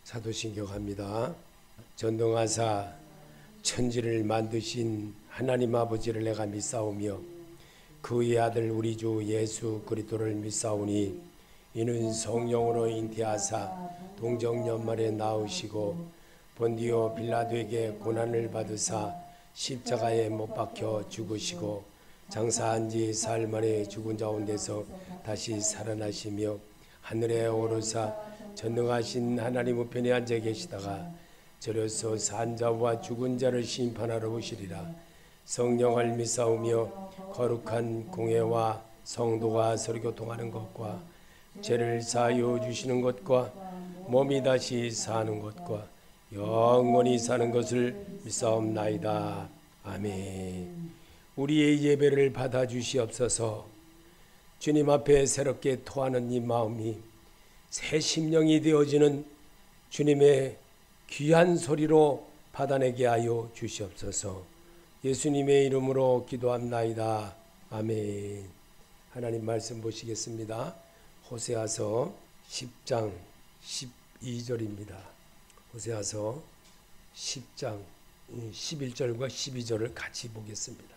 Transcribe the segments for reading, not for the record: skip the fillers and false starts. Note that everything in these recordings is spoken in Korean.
사도신경합니다. 전능하사 천지를 만드신 하나님 아버지를 내가 믿사오며 그의 아들 우리 주 예수 그리스도를 믿사오니 이는 성령으로 잉태하사 동정연말에 나으시고 본디오 빌라도에게 고난을 받으사 십자가에 못 박혀 죽으시고 장사한 지 사흘 만에 죽은 가운데서 다시 살아나시며 하늘에 오르사 전능하신 하나님 우편에 앉아 계시다가 저려서 산 자와 죽은 자를 심판하러 오시리라. 성령을 믿사오며 거룩한 공회와 성도가 서로 교통하는 것과 죄를 사하여 주시는 것과 몸이 다시 사는 것과 영원히 사는 것을 믿사옵나이다. 아멘. 우리의 예배를 받아주시옵소서. 주님 앞에 새롭게 토하는 이 마음이 새 심령이 되어지는 주님의 귀한 소리로 받아내게 하여 주시옵소서. 예수님의 이름으로 기도합나이다. 아멘. 하나님 말씀 보시겠습니다. 호세아서 10장 12절입니다. 호세아서 10장 11절과 12절을 같이 보겠습니다.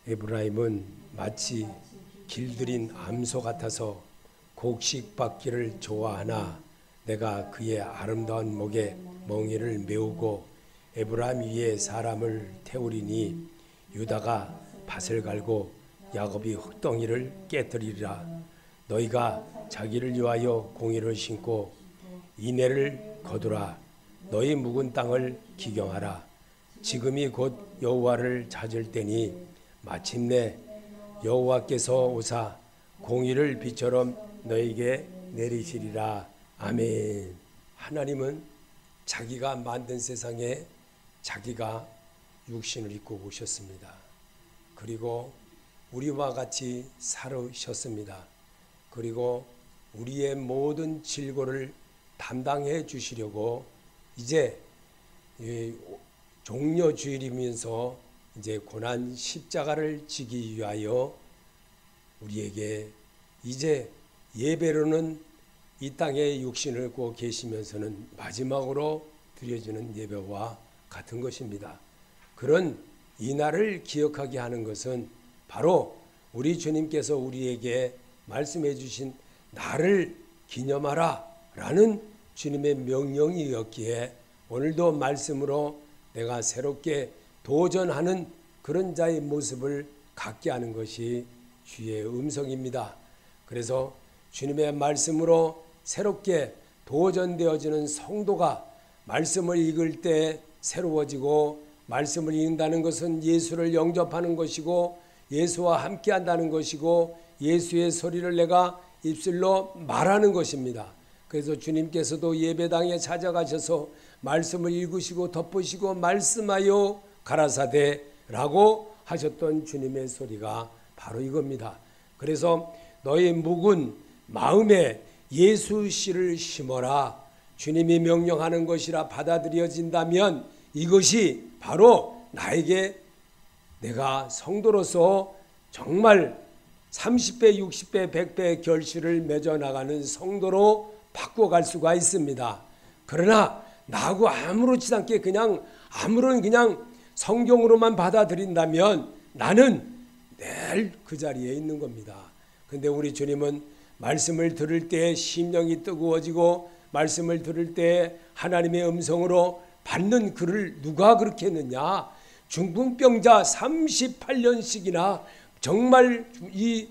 에브라임은 마치 길들인 암소 같아서 곡식받기를 좋아하나 내가 그의 아름다운 목에 멍에를 메우고 에브라임 위에 사람을 태우리니 유다가 밭을 갈고 야곱이 흙덩이를 깨뜨리리라. 너희가 자기를 위하여 공의를 심고 인애를 거두라. 너희 묵은 땅을 기경하라. 지금이 곧 여호와를 찾을 때니 마침내 여호와께서 오사 공의를 비처럼 너에게 내리시리라. 아멘. 하나님은 자기가 만든 세상에 자기가 육신을 입고 오셨습니다. 그리고 우리와 같이 살으셨습니다. 그리고 우리의 모든 질고를 담당해 주시려고 이제 종려주일이면서 이제 고난 십자가를 지기 위하여 우리에게 이제 예배로는 이 땅에 육신을 입고 계시면서는 마지막으로 드려지는 예배와 같은 것입니다. 그런 이 날을 기억하게 하는 것은 바로 우리 주님께서 우리에게 말씀해 주신 나를 기념하라 라는 주님의 명령이었기에 오늘도 말씀으로 내가 새롭게 도전하는 그런 자의 모습을 갖게 하는 것이 주의 음성입니다. 그래서 주님의 말씀으로 새롭게 도전되어지는 성도가 말씀을 읽을 때 새로워지고, 말씀을 읽는다는 것은 예수를 영접하는 것이고 예수와 함께 한다는 것이고 예수의 소리를 내가 입술로 말하는 것입니다. 그래서 주님께서도 예배당에 찾아가셔서 말씀을 읽으시고 덮으시고 말씀하여 가라사대라고 하셨던 주님의 소리가 바로 이겁니다. 그래서 너의 묵은 마음에 예수 씨를 심어라. 주님이 명령하는 것이라 받아들여진다면 이것이 바로 나에게 내가 성도로서 정말 30배, 60배, 100배의 결실을 맺어나가는 성도로 바꿔갈 수가 있습니다. 그러나 나하고 아무렇지 않게 그냥 아무런 그냥 성경으로만 받아들인다면 나는 늘 그 자리에 있는 겁니다. 근데 우리 주님은 말씀을 들을 때 심령이 뜨거워지고 말씀을 들을 때 하나님의 음성으로 받는 그를 누가 그렇게 했느냐? 중풍병자 38년씩이나 정말 이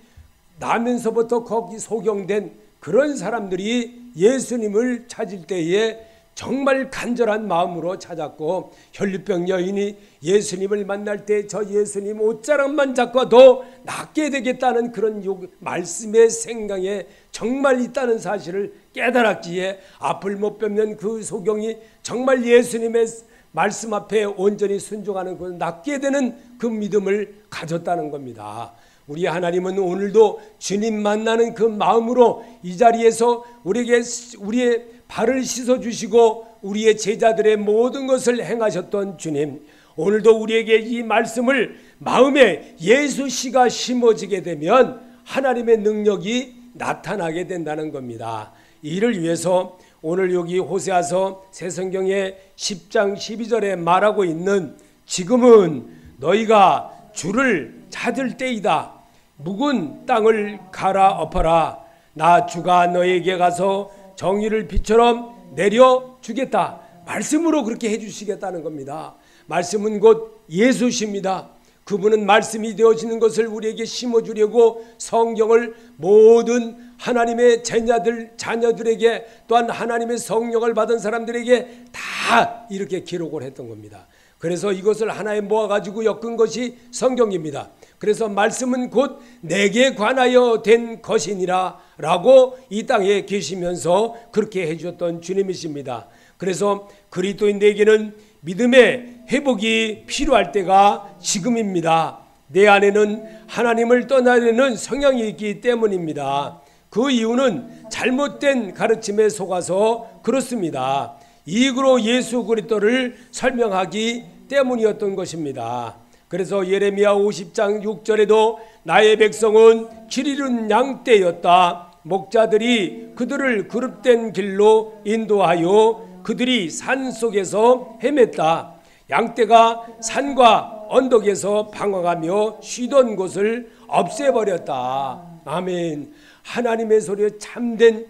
나면서부터 거기 소경된 그런 사람들이 예수님을 찾을 때에 정말 간절한 마음으로 찾았고, 혈류병 여인이 예수님을 만날 때 저 예수님 옷자락만 잡고도 낫게 되겠다는 그런 말씀의 생각에 정말 있다는 사실을 깨달았기에 앞을 못 뵙는 그 소경이 정말 예수님의 말씀 앞에 온전히 순종하는 그 낫게 되는 그 믿음을 가졌다는 겁니다. 우리 하나님은 오늘도 주님 만나는 그 마음으로 이 자리에서 우리에게 우리의 발을 씻어주시고 우리의 제자들의 모든 것을 행하셨던 주님, 오늘도 우리에게 이 말씀을 마음에 예수 씨가 심어지게 되면 하나님의 능력이 나타나게 된다는 겁니다. 이를 위해서 오늘 여기 호세아서 새성경의 10장 12절에 말하고 있는 지금은 너희가 주를 찾을 때이다. 묵은 땅을 갈아엎어라. 나 주가 너에게 가서 정의를 빛처럼 내려주겠다. 말씀으로 그렇게 해주시겠다는 겁니다. 말씀은 곧 예수십니다. 그분은 말씀이 되어지는 것을 우리에게 심어주려고 성경을 모든 하나님의 자녀들에게 또한 하나님의 성령을 받은 사람들에게 다 이렇게 기록을 했던 겁니다. 그래서 이것을 하나에 모아가지고 엮은 것이 성경입니다. 그래서 말씀은 곧 내게 관하여 된 것이니라 라고 이 땅에 계시면서 그렇게 해주셨던 주님이십니다. 그래서 그리스도인에게는 믿음의 회복이 필요할 때가 지금입니다. 내 안에는 하나님을 떠나려는 성향이 있기 때문입니다. 그 이유는 잘못된 가르침에 속아서 그렇습니다. 이익으로 예수 그리스도를 설명하기 때문이었던 것입니다. 그래서 예레미야 50장 6절에도 나의 백성은 길 잃은 양떼였다. 목자들이 그들을 그릇된 길로 인도하여 그들이 산 속에서 헤맸다. 양떼가 산과 언덕에서 방황하며 쉬던 곳을 없애버렸다. 아멘. 하나님의 소리에 참된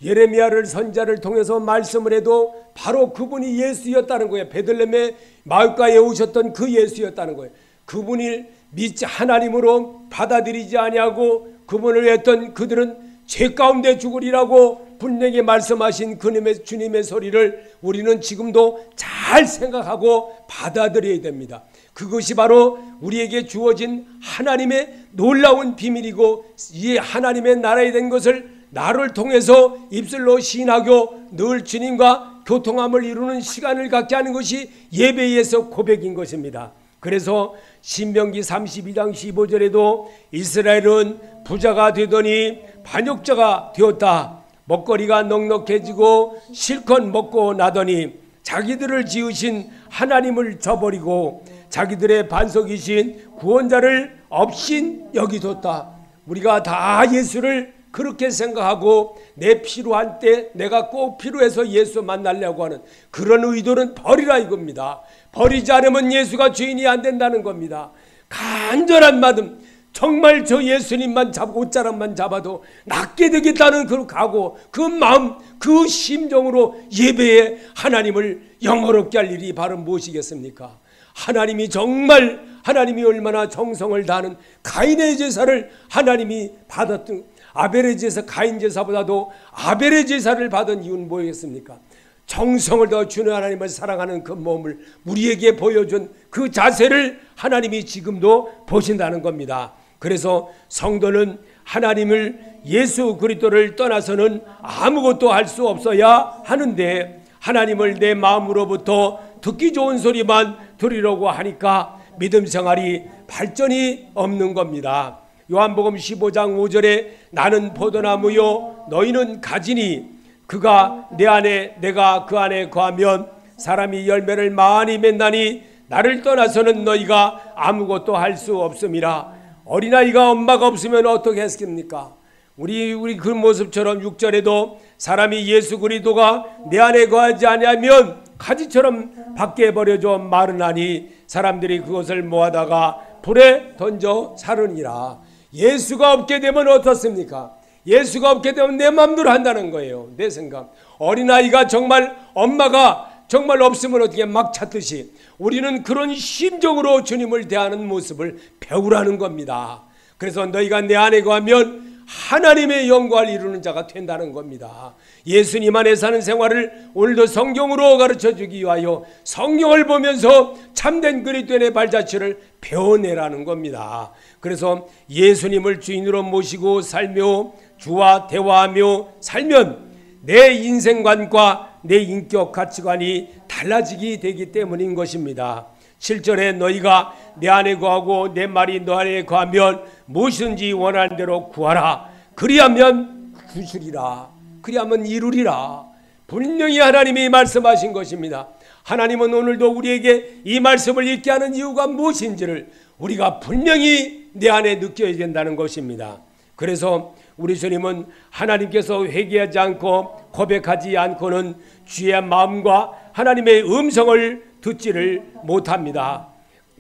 예레미야를 선자를 통해서 말씀을 해도 바로 그분이 예수였다는 거예요. 베들레헴의 마을가에 오셨던 그 예수였다는 거예요. 그분을 믿지 하나님으로 받아들이지 아니하고 그분을 했던 그들은 죄 가운데 죽으리라고 분명히 말씀하신 그님의 주님의 소리를 우리는 지금도 잘 생각하고 받아들여야 됩니다. 그것이 바로 우리에게 주어진 하나님의 놀라운 비밀이고 이 하나님의 나라에 된 것을 나를 통해서 입술로 시인하고 늘 주님과 교통함을 이루는 시간을 갖게 하는 것이 예배에서 고백인 것입니다. 그래서 신명기 32장 15절에도 이스라엘은 부자가 되더니 반역자가 되었다. 먹거리가 넉넉해지고 실컷 먹고 나더니 자기들을 지으신 하나님을 저버리고 자기들의 반석이신 구원자를 없인 여기뒀다. 우리가 다 예수를 그렇게 생각하고 내 필요한 때 내가 꼭 필요해서 예수 만나려고 하는 그런 의도는 버리라 이겁니다. 버리지 않으면 예수가 주인이 안 된다는 겁니다. 간절한 마음, 정말 저 예수님만 잡고 옷자락만 잡아도 낫게 되겠다는 그 각오, 그 마음, 그 심정으로 예배에 하나님을 영어롭게 할 일이 바로 무엇이겠습니까? 하나님이 정말 하나님이 얼마나 정성을 다하는 가인의 제사를 하나님이 받았던 아벨의 제사, 가인 제사보다도 아벨의 제사를 받은 이유는 뭐겠습니까? 정성을 더 주는 하나님을 사랑하는 그 몸을 우리에게 보여준 그 자세를 하나님이 지금도 보신다는 겁니다. 그래서 성도는 하나님을 예수 그리스도를 떠나서는 아무것도 할 수 없어야 하는데 하나님을 내 마음으로부터 듣기 좋은 소리만 들으려고 하니까 믿음 생활이 발전이 없는 겁니다. 요한복음 15장 5절에 나는 포도나무요 너희는 가지니 그가 내 안에 내가 그 안에 거하면 사람이 열매를 많이 맺나니 나를 떠나서는 너희가 아무것도 할 수 없음이라. 어린아이가 엄마가 없으면 어떻게 했습니까? 우리 그 모습처럼 6절에도 사람이 예수 그리스도가 내 안에 거하지 아니하면 가지처럼 밖에 버려져 마르나니 사람들이 그것을 모아다가 불에 던져 사르니라. 예수가 없게 되면 어떻습니까? 예수가 없게 되면 내 마음대로 한다는 거예요. 내 생각. 어린아이가 정말 엄마가 정말 없으면 어떻게 막 찾듯이 우리는 그런 심정으로 주님을 대하는 모습을 배우라는 겁니다. 그래서 너희가 내 안에 거하면 하나님의 영광을 이루는 자가 된다는 겁니다. 예수님 안에 사는 생활을 오늘도 성경으로 가르쳐주기 위하여 성경을 보면서 참된 그리스도인의 발자취를 배워내라는 겁니다. 그래서 예수님을 주인으로 모시고 살며 주와 대화하며 살면 내 인생관과 내 인격 가치관이 달라지게 되기 때문인 것입니다. 7절에 너희가 내 안에 거하고 내 말이 너 안에 거하면 무엇이든지 원하는 대로 구하라. 그리하면 주시리라. 그리하면 이루리라. 분명히 하나님이 말씀하신 것입니다. 하나님은 오늘도 우리에게 이 말씀을 읽게 하는 이유가 무엇인지를 우리가 분명히 내 안에 느껴야 된다는 것입니다. 그래서 우리 주님은 하나님께서 회개하지 않고 고백하지 않고는 주의 마음과 하나님의 음성을 듣지를 못합니다.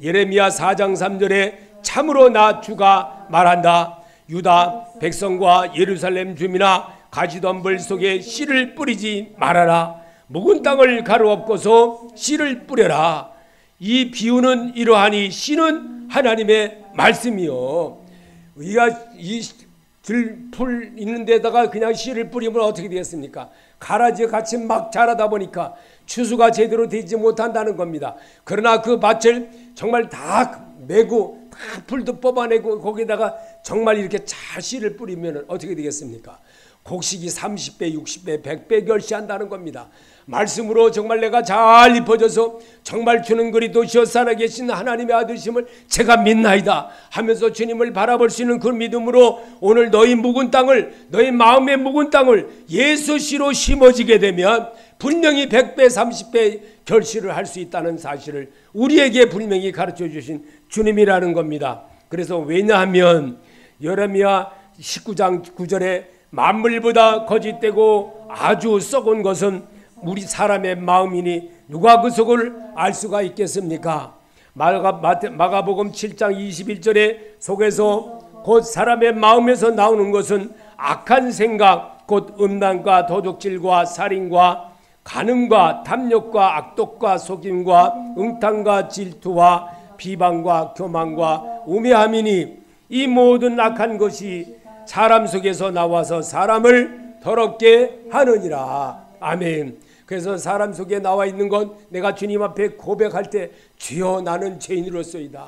예레미야 4장 3절에 참으로 나 주가 말한다. 유다 백성과 예루살렘 주민아, 가시덤불 속에 씨를 뿌리지 말아라. 묵은 땅을 가루엎고서 씨를 뿌려라. 이 비유는 이러하니 씨는 하나님의 말씀이요. 우리가 이 들풀 있는 데다가 그냥 씨를 뿌리면 어떻게 되겠습니까? 가라지가 같이 막 자라다 보니까 추수가 제대로 되지 못한다는 겁니다. 그러나 그 밭을 정말 다 메고 다 풀도 뽑아내고 거기다가 정말 이렇게 잘 씨를 뿌리면 어떻게 되겠습니까? 곡식이 30배, 60배, 100배 결시한다는 겁니다. 말씀으로 정말 내가 잘 입혀져서 정말 주는 그리스도 살아계신 하나님의 아들심을 제가 믿나이다 하면서 주님을 바라볼 수 있는 그 믿음으로 오늘 너희 묵은 땅을, 너희 마음의 묵은 땅을 예수 씨로 심어지게 되면 분명히 100배, 30배 결실을 할 수 있다는 사실을 우리에게 분명히 가르쳐 주신 주님이라는 겁니다. 그래서 왜냐하면 예레미야 19장 9절에 만물보다 거짓되고 아주 썩은 것은 우리 사람의 마음이니 누가 그 속을 알 수가 있겠습니까? 마가복음 7장 21절에 속에서 곧 사람의 마음에서 나오는 것은 악한 생각 곧 음란과 도둑질과 살인과 간음과 탐욕과 악독과 속임과 응탕과 질투와 비방과 교만과 우매함이니 이 모든 악한 것이 사람 속에서 나와서 사람을 더럽게 하느니라. 아멘. 그래서 사람 속에 나와 있는 건 내가 주님 앞에 고백할 때 주여 나는 죄인으로서이다.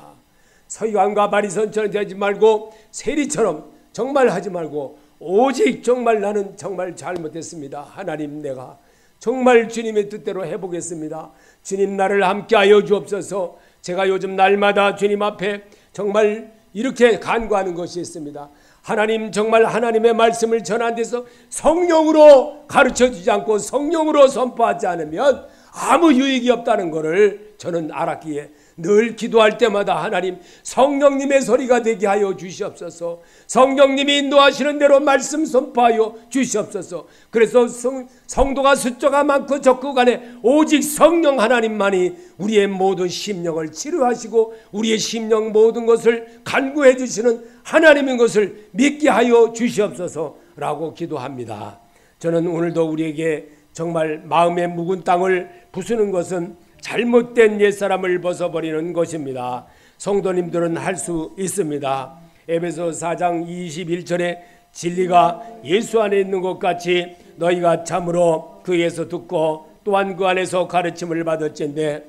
서기관과 바리새인처럼 되지 말고 세리처럼 정말 하지 말고 오직 정말 나는 정말 잘못했습니다. 하나님 내가 정말 주님의 뜻대로 해보겠습니다. 주님 나를 함께하여 주옵소서. 제가 요즘 날마다 주님 앞에 정말 이렇게 간구하는 것이 있습니다. 하나님 정말 하나님의 말씀을 전한 데서 성령으로 가르쳐주지 않고 성령으로 선포하지 않으면 아무 유익이 없다는 것을 저는 알았기에 늘 기도할 때마다 하나님 성령님의 소리가 되게 하여 주시옵소서. 성령님이 인도하시는 대로 말씀 선포하여 주시옵소서. 그래서 성도가 숫자가 많고 적고 간에 오직 성령 하나님만이 우리의 모든 심령을 치료하시고 우리의 심령 모든 것을 간구해 주시는 하나님인 것을 믿게 하여 주시옵소서라고 기도합니다. 저는 오늘도 우리에게 정말 마음의 묵은 땅을 부수는 것은 잘못된 옛사람을 벗어버리는 것입니다. 성도님들은 할 수 있습니다. 에베소 4장 21절에 진리가 예수 안에 있는 것 같이 너희가 참으로 그에서 듣고 또한 그 안에서 가르침을 받았진대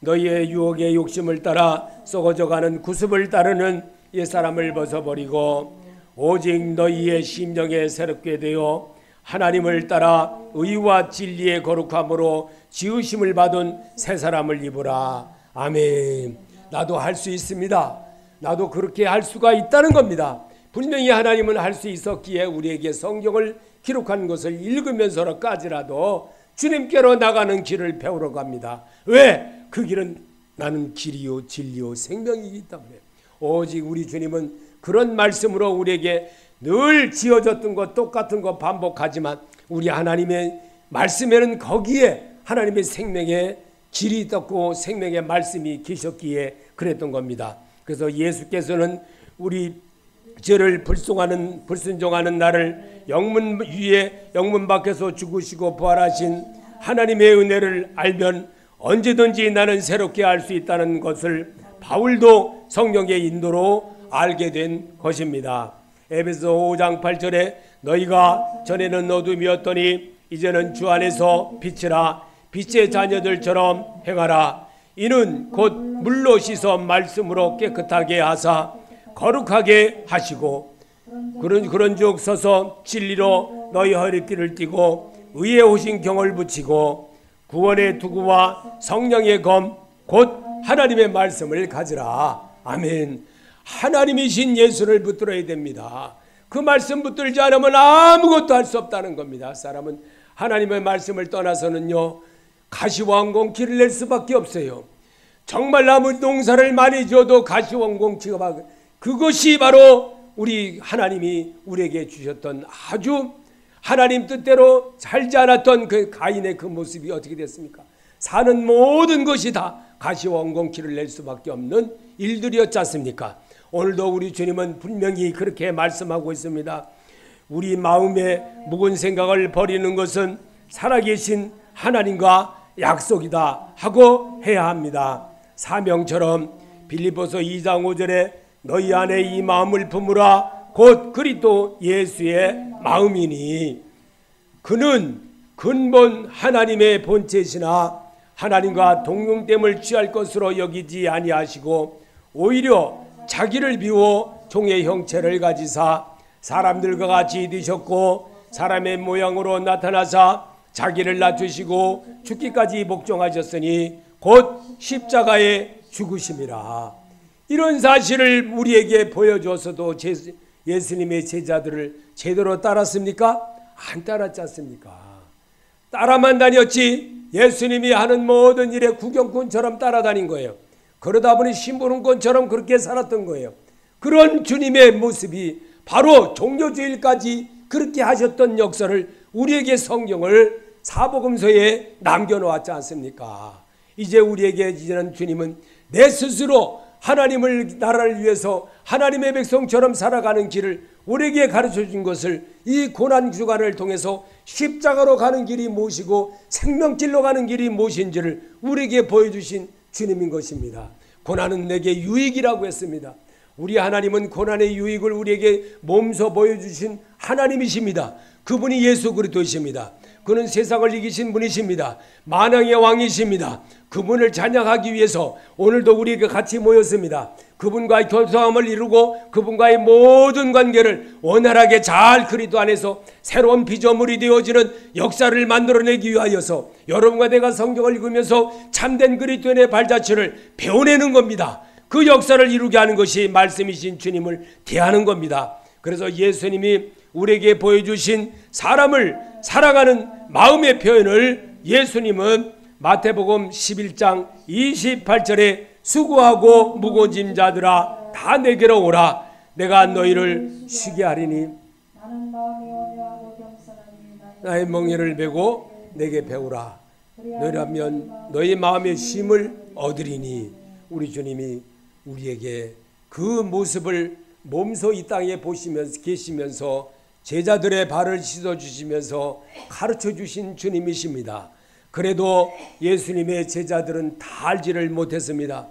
너희의 유혹의 욕심을 따라 썩어져가는 구습을 따르는 옛사람을 벗어버리고 오직 너희의 심령에 새롭게 되어 하나님을 따라 의와 진리의 거룩함으로 지으심을 받은 새 사람을 입으라. 아멘. 나도 할 수 있습니다. 나도 그렇게 할 수가 있다는 겁니다. 분명히 하나님은 할 수 있었기에 우리에게 성경을 기록한 것을 읽으면서까지라도 주님께로 나가는 길을 배우러 갑니다. 왜? 그 길은 나는 길이요 진리요 생명이기 때문에 오직 우리 주님은 그런 말씀으로 우리에게 늘 지어졌던 것 똑같은 것 반복하지만 우리 하나님의 말씀에는 거기에 하나님의 생명의 길이 있었고 생명의 말씀이 계셨기에 그랬던 겁니다. 그래서 예수께서는 우리 죄를 불순종하는 나를 영문 위에 영문 밖에서 죽으시고 부활하신 하나님의 은혜를 알면 언제든지 나는 새롭게 할 수 있다는 것을 바울도 성령의 인도로 알게 된 것입니다. 에베소 5장 8절에 너희가 전에는 어둠이었더니 이제는 주 안에서 빛이라 빛의 자녀들처럼 행하라. 이는 곧 물로 씻어 말씀으로 깨끗하게 하사 거룩하게 하시고 그런즉 서서 진리로 너희 허리띠를 띠고 의에 오신 경을 붙이고 구원의 투구와 성령의 검 곧 하나님의 말씀을 가지라. 아멘. 하나님이신 예수를 붙들어야 됩니다. 그 말씀 붙들지 않으면 아무것도 할 수 없다는 겁니다. 사람은 하나님의 말씀을 떠나서는요 가시왕공치를 낼 수밖에 없어요. 정말 아무리 농사를 많이 지어도 가시왕공치가 그것이 바로 우리 하나님이 우리에게 주셨던 아주 하나님 뜻대로 살지 않았던 그 가인의 그 모습이 어떻게 됐습니까? 사는 모든 것이 다 가시와 엉겅퀴를 낼 수밖에 없는 일들이었지 않습니까? 오늘도 우리 주님은 분명히 그렇게 말씀하고 있습니다. 우리 마음에 묵은 생각을 버리는 것은 살아계신 하나님과 약속이다 하고 해야 합니다. 사명처럼 빌립보서 2장 5절에 너희 안에 이 마음을 품으라 곧 그리스도 예수의 마음이니 그는 근본 하나님의 본체시나 하나님과 동등됨을 취할 것으로 여기지 아니하시고 오히려 자기를 비워 종의 형체를 가지사 사람들과 같이 되셨고 사람의 모양으로 나타나사 자기를 낮추시고 죽기까지 복종하셨으니 곧 십자가에 죽으심이라. 이런 사실을 우리에게 보여줘서도 예수님의 제자들을 제대로 따랐습니까? 안 따랐지 않습니까? 따라만 다녔지 예수님이 하는 모든 일에 구경꾼처럼 따라다닌 거예요. 그러다 보니 심부름꾼처럼 그렇게 살았던 거예요. 그런 주님의 모습이 바로 종료주일까지 그렇게 하셨던 역사를 우리에게 성경을 사복음서에 남겨놓았지 않습니까? 이제 우리에게 이제는 주님은 내 스스로 하나님을 나라를 위해서 하나님의 백성처럼 살아가는 길을 우리에게 가르쳐 준 것을 이 고난주간을 통해서 십자가로 가는 길이 무엇이고 생명길로 가는 길이 무엇인지를 우리에게 보여주신 주님인 것입니다. 고난은 내게 유익이라고 했습니다. 우리 하나님은 고난의 유익을 우리에게 몸소 보여주신 하나님이십니다. 그분이 예수 그리스도이십니다. 그는 세상을 이기신 분이십니다. 만왕의 왕이십니다. 그분을 찬양하기 위해서 오늘도 우리가 같이 모였습니다. 그분과의 교통함을 이루고 그분과의 모든 관계를 원활하게 잘 그리스도 안에서 새로운 피조물이 되어지는 역사를 만들어내기 위하여서 여러분과 내가 성경을 읽으면서 참된 그리스도인의 발자취를 배워내는 겁니다. 그 역사를 이루게 하는 것이 말씀이신 주님을 대하는 겁니다. 그래서 예수님이 우리에게 보여주신 사람을 사랑하는 마음의 표현을 예수님은 마태복음 11장 28절에 수고하고 무거운 짐 자들아 다 내게로 오라 내가 너희를 쉬게 하리니 나의 멍에를 메고 내게 배우라 너희라면 너희 마음의 쉼을 얻으리니. 우리 주님이 우리에게 그 모습을 몸소 이 땅에 보시면서 계시면서 제자들의 발을 씻어주시면서 가르쳐주신 주님이십니다. 그래도 예수님의 제자들은 다 알지를 못했습니다.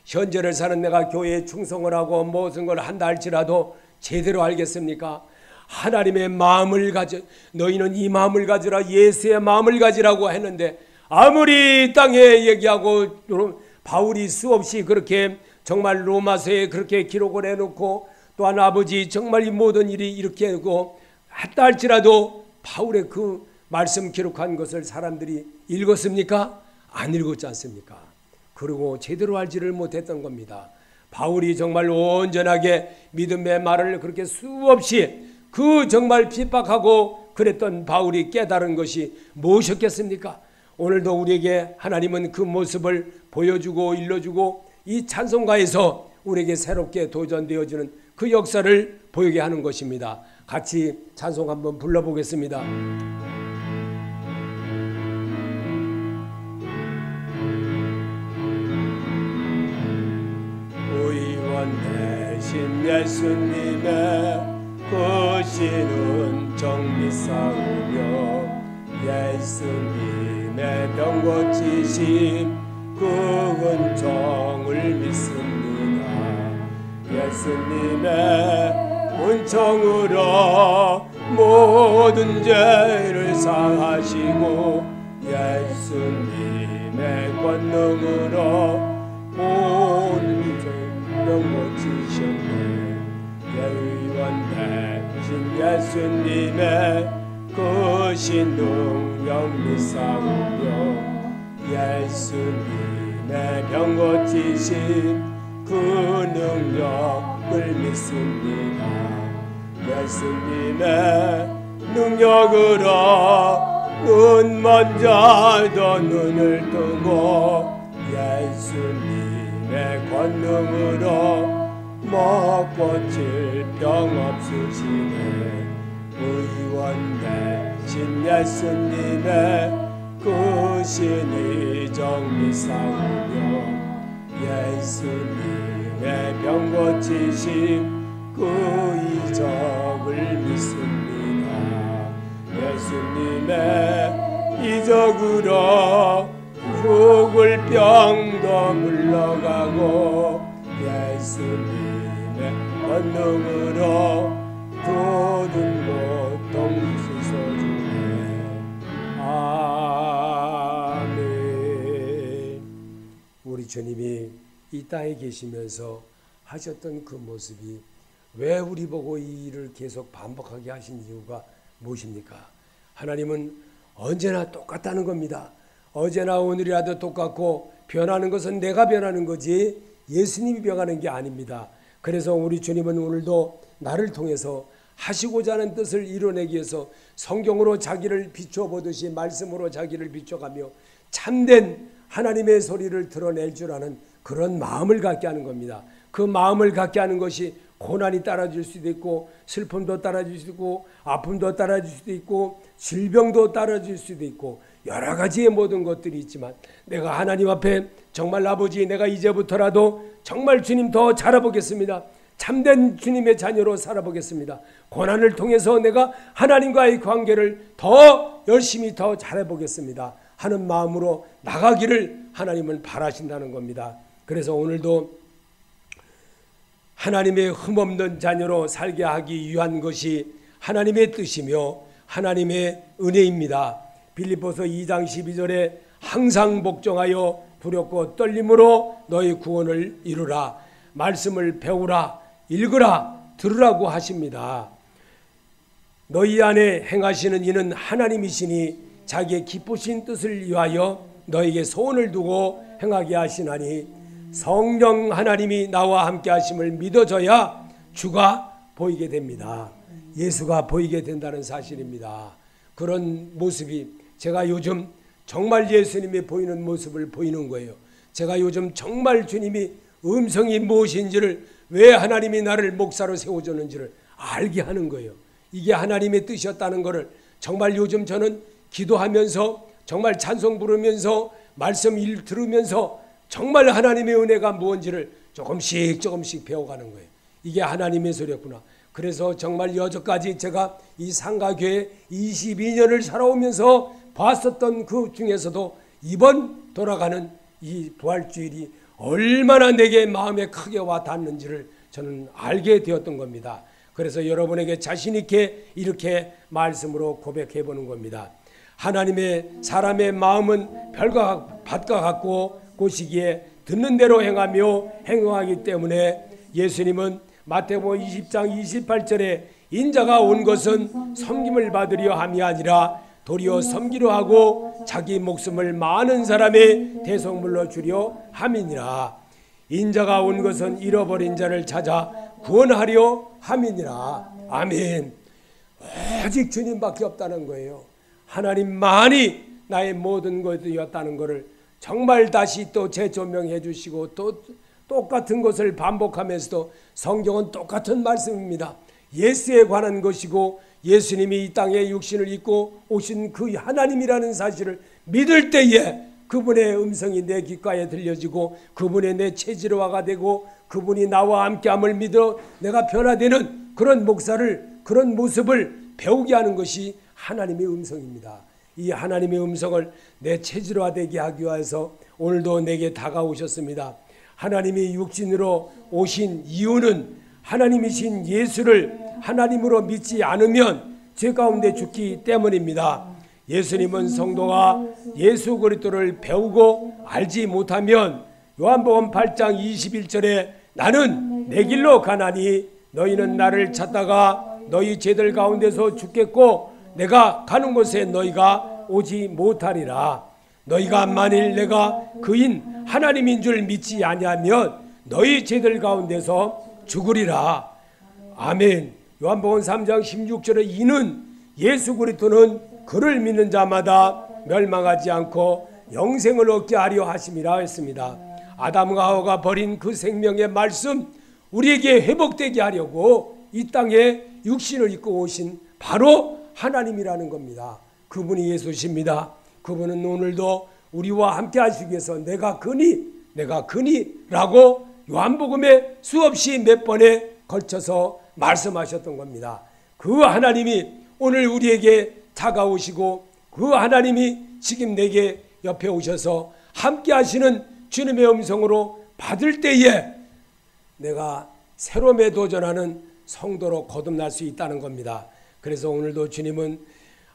현재를 사는 내가 교회에 충성을 하고 무슨 걸 한다 할지라도 제대로 알겠습니까? 하나님의 마음을 가져 너희는 이 마음을 가지라 예수의 마음을 가지라고 했는데 아무리 땅에 얘기하고 바울이 수없이 그렇게 정말 로마서에 그렇게 기록을 해놓고 또한 아버지 정말 이 모든 일이 이렇게 하고 했다 할지라도 바울의 그 말씀 기록한 것을 사람들이 읽었습니까? 안 읽었지 않습니까? 그리고 제대로 알지를 못했던 겁니다. 바울이 정말 온전하게 믿음의 말을 그렇게 수없이 그 정말 핍박하고 그랬던 바울이 깨달은 것이 무엇이었겠습니까? 오늘도 우리에게 하나님은 그 모습을 보여주고 일러주고 이 찬송가에서 우리에게 새롭게 도전되어지는 그 역사를 보이게 하는 것입니다. 같이 찬송 한번 불러보겠습니다. 의원 대신 예수님의 그 신은 정리 싸우며 예수님의 병 고치심 그 은총을 믿습니다. 예수님의 은총으로 모든 죄를 사하시고 예수님의 권능으로 모든 병 고치셨네. 의원 대신 예수님의 그 신능력 믿사오며 예수님의 병 고치신 그 능력을 믿습니다. 예수님의 능력으로 눈 먼저 눈을 뜨고 예수님의 권능으로 먹고 질병 없으시네. 의원 대신 예수님의 그 신이 정리 싸우며 예수님의 병 고치심 그 이적을 믿습니다. 예수님의 이적으로 죽을 병도 물러가고 예수님의 권능으로 모든 고통 씻어주네. 아멘. 우리 주님이 이 땅에 계시면서 하셨던 그 모습이 왜 우리 보고 이 일을 계속 반복하게 하신 이유가 무엇입니까? 하나님은 언제나 똑같다는 겁니다. 어제나 오늘이라도 똑같고 변하는 것은 내가 변하는 거지 예수님이 변하는 게 아닙니다. 그래서 우리 주님은 오늘도 나를 통해서 하시고자 하는 뜻을 이뤄내기 위해서 성경으로 자기를 비춰보듯이 말씀으로 자기를 비춰가며 참된 하나님의 소리를 드러낼 줄 아는 그런 마음을 갖게 하는 겁니다. 그 마음을 갖게 하는 것이 고난이 따라줄 수도 있고 슬픔도 따라줄 수도 있고 아픔도 따라줄 수도 있고 질병도 따라줄 수도 있고 여러 가지의 모든 것들이 있지만 내가 하나님 앞에 정말 아버지 내가 이제부터라도 정말 주님 더 잘해보겠습니다. 참된 주님의 자녀로 살아보겠습니다. 고난을 통해서 내가 하나님과의 관계를 더 열심히 더 잘해보겠습니다 하는 마음으로 나가기를 하나님은 바라신다는 겁니다. 그래서 오늘도 하나님의 흠없는 자녀로 살게 하기 위한 것이 하나님의 뜻이며 하나님의 은혜입니다. 빌립보서 2장 12절에 항상 복종하여 두렵고 떨림으로 너희 구원을 이루라. 말씀을 배우라. 읽으라. 들으라고 하십니다. 너희 안에 행하시는 이는 하나님이시니 자기의 기쁘신 뜻을 위하여 너에게 소원을 두고 행하게 하시나니 성령 하나님이 나와 함께 하심을 믿어져야 주가 보이게 됩니다. 예수가 보이게 된다는 사실입니다. 그런 모습이 제가 요즘 정말 예수님이 보이는 모습을 보이는 거예요. 제가 요즘 정말 주님이 음성이 무엇인지를 왜 하나님이 나를 목사로 세워줬는지를 알게 하는 거예요. 이게 하나님의 뜻이었다는 것을 정말 요즘 저는 기도하면서 정말 찬송 부르면서 말씀 들으면서 정말 하나님의 은혜가 무엇인지를 조금씩 배워가는 거예요. 이게 하나님의 소리였구나. 그래서 정말 여태까지 제가 이 상가교회 22년을 살아오면서 봤었던 그 중에서도 이번 돌아가는 이 부활주일이 얼마나 내게 마음에 크게 와 닿는지를 저는 알게 되었던 겁니다. 그래서 여러분에게 자신 있게 이렇게 말씀으로 고백해 보는 겁니다. 하나님의 사람의 마음은 별과 밭과 같고 고시기에 듣는 대로 행하며 행하기 때문에 예수님은 마태복음 20장 28절에 인자가 온 것은 섬김을 받으려 함이 아니라 도리어 섬기려 하고 자기 목숨을 많은 사람의 대속물로 주려 함이니라. 인자가 온 것은 잃어버린 자를 찾아 구원하려 함이니라. 아멘. 오직 주님밖에 없다는 거예요. 하나님만이 나의 모든 것이었다는 것을 정말 다시 또 재조명해 주시고 또 똑같은 것을 반복하면서도 성경은 똑같은 말씀입니다. 예수에 관한 것이고 예수님이 이 땅에 육신을 입고 오신 그 하나님이라는 사실을 믿을 때에 그분의 음성이 내 귓가에 들려지고 그분의 내 체질화가 되고 그분이 나와 함께함을 믿어 내가 변화되는 그런 목사를 그런 모습을 배우게 하는 것이 하나님의 음성입니다. 이 하나님의 음성을 내 체질화되게 하기 위해서 오늘도 내게 다가오셨습니다. 하나님이 육신으로 오신 이유는 하나님이신 예수를 하나님으로 믿지 않으면 죄 가운데 죽기 때문입니다. 예수님은 성도가 예수 그리스도를 배우고 알지 못하면 요한복음 8장 21절에 나는 내 길로 가나니 너희는 나를 찾다가 너희 죄들 가운데서 죽겠고 내가 가는 곳에 너희가 오지 못하리라. 너희가 만일 내가 그인 하나님인 줄 믿지 아니하면 너희 죄들 가운데서 죽으리라. 아멘. 요한복음 3장 16절에 이는 예수 그리스도는 그를 믿는 자마다 멸망하지 않고 영생을 얻게 하려 하심이라 했습니다. 아담과 하와가 버린 그 생명의 말씀 우리에게 회복되게 하려고 이 땅에 육신을 입고 오신 바로 하나님이라는 겁니다. 그분이 예수십니다. 그분은 오늘도 우리와 함께 하시기 위해서 내가 그니 라고 요한복음에 수없이 몇 번에 걸쳐서 말씀하셨던 겁니다. 그 하나님이 오늘 우리에게 다가오시고 그 하나님이 지금 내게 옆에 오셔서 함께 하시는 주님의 음성으로 받을 때에 내가 새로움에 도전하는 성도로 거듭날 수 있다는 겁니다. 그래서 오늘도 주님은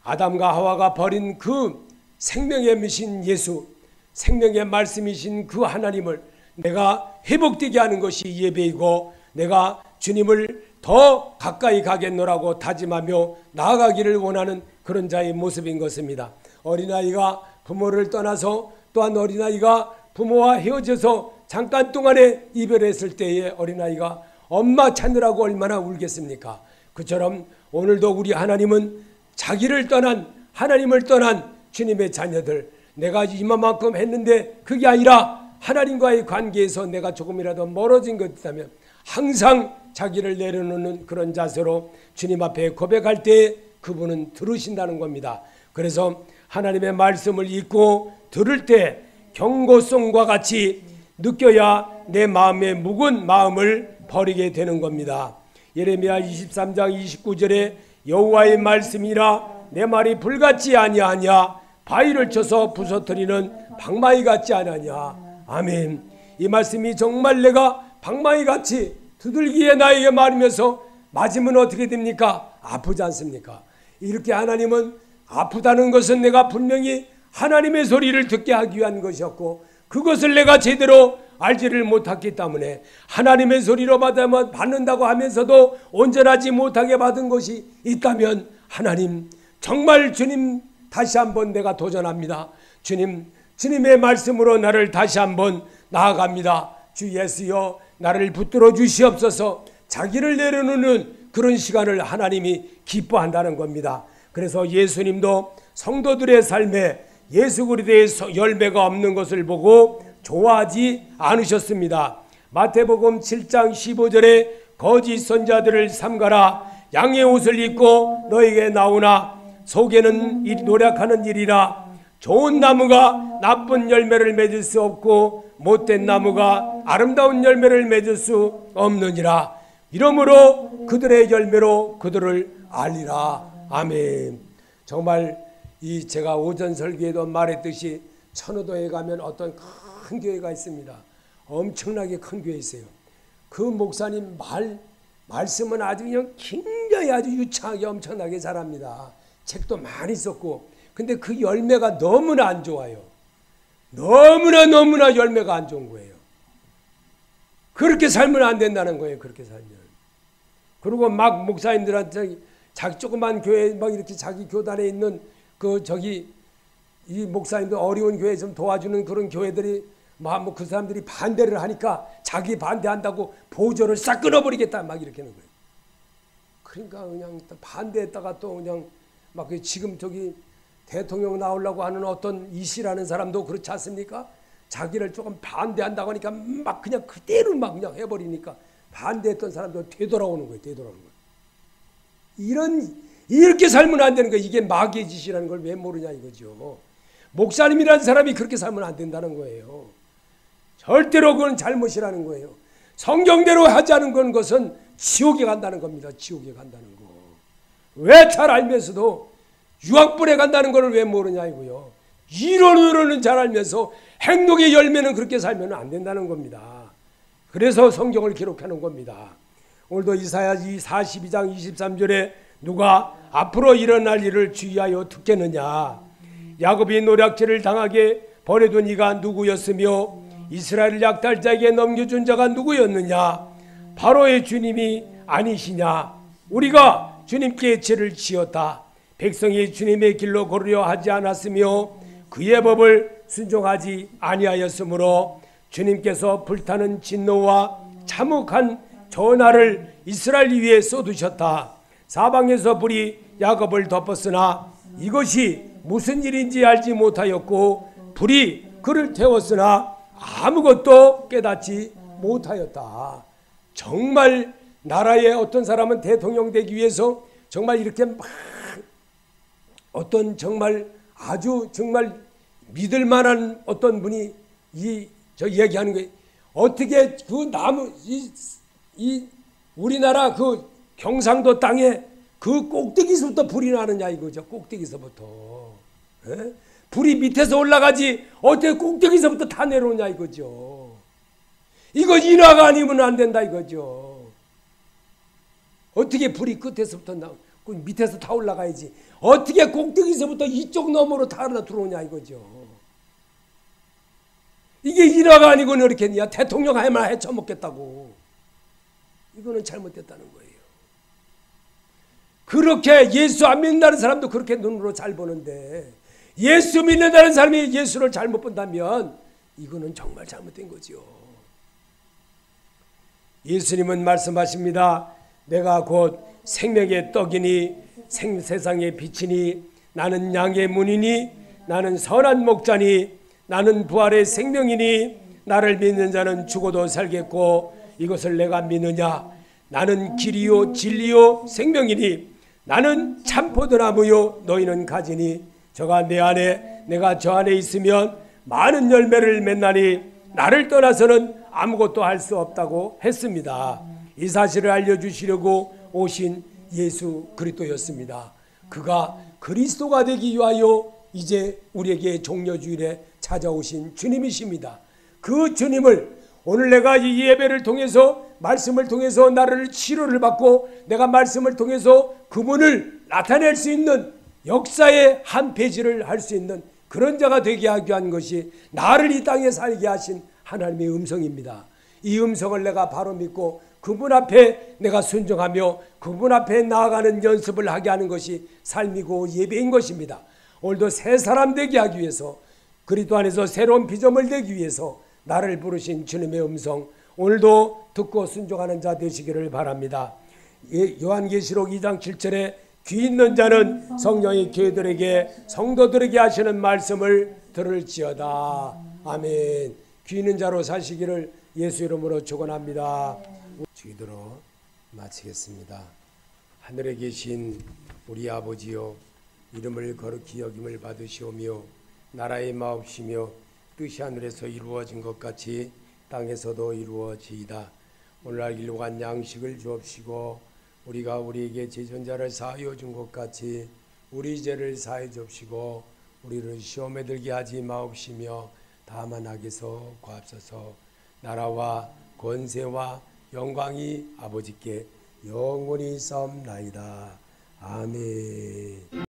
아담과 하와가 버린 그 생명의 미신 예수, 생명의 말씀이신 그 하나님을 내가 회복되게 하는 것이 예배이고 내가 주님을 더 가까이 가겠노라고 다짐하며 나아가기를 원하는 그런 자의 모습인 것입니다. 어린아이가 부모를 떠나서 또한 어린아이가 부모와 헤어져서 잠깐 동안에 이별했을 때에 어린아이가 엄마 찾느라고 얼마나 울겠습니까? 그처럼 오늘도 우리 하나님은 자기를 떠난 하나님을 떠난 주님의 자녀들, 내가 이만큼 했는데 그게 아니라 하나님과의 관계에서 내가 조금이라도 멀어진 것 있다면 항상 자기를 내려놓는 그런 자세로 주님 앞에 고백할 때 그분은 들으신다는 겁니다. 그래서 하나님의 말씀을 읽고 들을 때 경고성과 같이 느껴야 내 마음의 묵은 마음을 버리게 되는 겁니다. 예레미야 23장 29절에 여호와의 말씀이라 내 말이 불같지 아니하냐 바위를 쳐서 부서뜨리는 방마이 같지 않으냐. 아멘. 이 말씀이 정말 내가 방마이같이 두들기에 나에게 말하면서 맞으면 어떻게 됩니까? 아프지 않습니까? 이렇게 하나님은 아프다는 것은 내가 분명히 하나님의 소리를 듣게 하기 위한 것이었고 그것을 내가 제대로 알지를 못했기 때문에 하나님의 소리로 받는다고 하면서도 온전하지 못하게 받은 것이 있다면 하나님 정말 주님 다시 한번 내가 도전합니다. 주님의 말씀으로 나를 다시 한번 나아갑니다. 주 예수여 나를 붙들어 주시옵소서. 자기를 내려놓는 그런 시간을 하나님이 기뻐한다는 겁니다. 그래서 예수님도 성도들의 삶에 예수 그리스도의 열매가 없는 것을 보고 좋아하지 않으셨습니다. 마태복음 7장 15절에 거짓 선자들을 삼가라. 양의 옷을 입고 너에게 나오나 속에는 노력하는 일이라. 좋은 나무가 나쁜 열매를 맺을 수 없고 못된 나무가 아름다운 열매를 맺을 수 없느니라. 이러므로 그들의 열매로 그들을 알리라. 아멘. 정말 이 제가 오전 설교에도 말했듯이 천호도에 가면 어떤 큰 교회가 있습니다. 엄청나게 큰 교회 있어요. 그 목사님 말씀은 아주 그냥 굉장히 아주 유창하게 엄청나게 잘합니다. 책도 많이 썼고 근데 그 열매가 너무나 안 좋아요. 너무나 열매가 안 좋은 거예요. 그렇게 살면 안 된다는 거예요. 그렇게 살면. 그리고 막 목사님들한테 자기 조그만 교회 막 이렇게 자기 교단에 있는 이 목사님들 어려운 교회 좀 도와주는 그런 교회들이 뭐 그 사람들이 반대를 하니까 자기 반대한다고 보조를 싹 끊어버리겠다 막 이렇게 하는 거예요. 그러니까 그냥 반대했다가 또 그냥 막 지금 대통령 나오려고 하는 어떤 이씨라는 사람도 그렇지 않습니까? 자기를 조금 반대한다고 하니까 막 그냥 그대로 막 그냥 해버리니까 반대했던 사람도 되돌아오는 거예요. 이렇게 살면 안 되는 거예요. 이게 마귀의 짓이라는 걸 왜 모르냐 이거죠. 목사님이라는 사람이 그렇게 살면 안 된다는 거예요. 절대로 그건 잘못이라는 거예요. 성경대로 하지 않은 것은 지옥에 간다는 겁니다. 지옥에 간다는 거. 왜 잘 알면서도 유황불에 간다는 걸 왜 모르냐 이거요. 이론으로는 잘 알면서 행동의 열매는 그렇게 살면 안 된다는 겁니다. 그래서 성경을 기록하는 겁니다. 오늘도 이사야 42장 23절에 누가 앞으로 일어날 일을 주의하여 듣겠느냐. 야곱이 노략질을 당하게 버려둔 이가 누구였으며 이스라엘 약탈자에게 넘겨준 자가 누구였느냐. 바로의 주님이 아니시냐. 우리가 주님께 죄를 지었다. 백성이 주님의 길로 걸으려 하지 않았으며 그의 법을 순종하지 아니하였으므로 주님께서 불타는 진노와 참혹한 전하를 이스라엘 위에 쏟으셨다. 사방에서 불이 야곱을 덮었으나 이것이 무슨 일인지 알지 못하였고 불이 그를 태웠으나 아무것도 깨닫지 못하였다. 정말 나라의 어떤 사람은 대통령 되기 위해서 정말 이렇게 막 어떤 정말 아주 정말 믿을 만한 어떤 분이 저 이야기하는 거예요. 어떻게 그 나무 이 우리나라 그 경상도 땅에 그 꼭대기서부터 불이 나느냐 이거죠. 꼭대기서부터. 에? 불이 밑에서 올라가지 어떻게 꼭대기서부터 다 내려오냐 이거죠. 이거 인화가 아니면 안 된다 이거죠. 어떻게 불이 끝에서부터 밑에서 다 올라가야지. 어떻게 꼭대기서부터 이쪽 너머로 다 들어오냐 이거죠. 이게 인화가 아니고는 이렇게냐. 대통령 하면 헤쳐먹겠다고. 이거는 잘못됐다는 거예요. 그렇게 예수 안 믿는다는 사람도 그렇게 눈으로 잘 보는데 예수 믿는다는 사람이 예수를 잘못 본다면 이거는 정말 잘못된 거죠. 예수님은 말씀하십니다. 내가 곧 생명의 떡이니 세상의 빛이니 나는 양의 문이니 나는 선한 목자니 나는 부활의 생명이니 나를 믿는 자는 죽어도 살겠고 이것을 내가 믿느냐. 나는 길이요 진리요 생명이니 나는 참포도나무요 너희는 가지니 저가 내 안에 내가 저 안에 있으면 많은 열매를 맺나니 나를 떠나서는 아무것도 할 수 없다고 했습니다. 이 사실을 알려주시려고 오신 예수 그리스도였습니다. 그가 그리스도가 되기 위하여 이제 우리에게 종려주일에 찾아오신 주님이십니다. 그 주님을 오늘 내가 이 예배를 통해서 말씀을 통해서 나를 치료를 받고 내가 말씀을 통해서 그분을 나타낼 수 있는 역사의 한 페이지를 할 수 있는 그런 자가 되게 하기 위한 것이 나를 이 땅에 살게 하신 하나님의 음성입니다. 이 음성을 내가 바로 믿고 그분 앞에 내가 순종하며 그분 앞에 나아가는 연습을 하게 하는 것이 삶이고 예배인 것입니다. 오늘도 새 사람 되게 하기 위해서 그리스도 안에서 새로운 피조물 되기 위해서 나를 부르신 주님의 음성 오늘도 듣고 순종하는 자 되시기를 바랍니다. 요한계시록 2장 7절에 귀 있는 자는 성령이 교회들에게 성도들에게 하시는 말씀을 들을지어다. 아멘. 귀 있는 자로 사시기를 예수 이름으로 축원합니다. 기도로 마치겠습니다. 하늘에 계신 우리 아버지여 이름을 거룩히 여김을 받으시오며 나라의 마옵시며 뜻이 하늘에서 이루어진 것 같이 땅에서도 이루어지이다. 오늘날 일용할 양식을 주옵시고 우리가 우리에게 죄전자를 사하여 준 것 같이 우리 죄를 사해 주옵시고 우리를 시험에 들게 하지 마옵시며 다만 악에서 구하옵소서. 나라와 권세와 영광이 아버지께 영원히 싸움나이다. 아멘.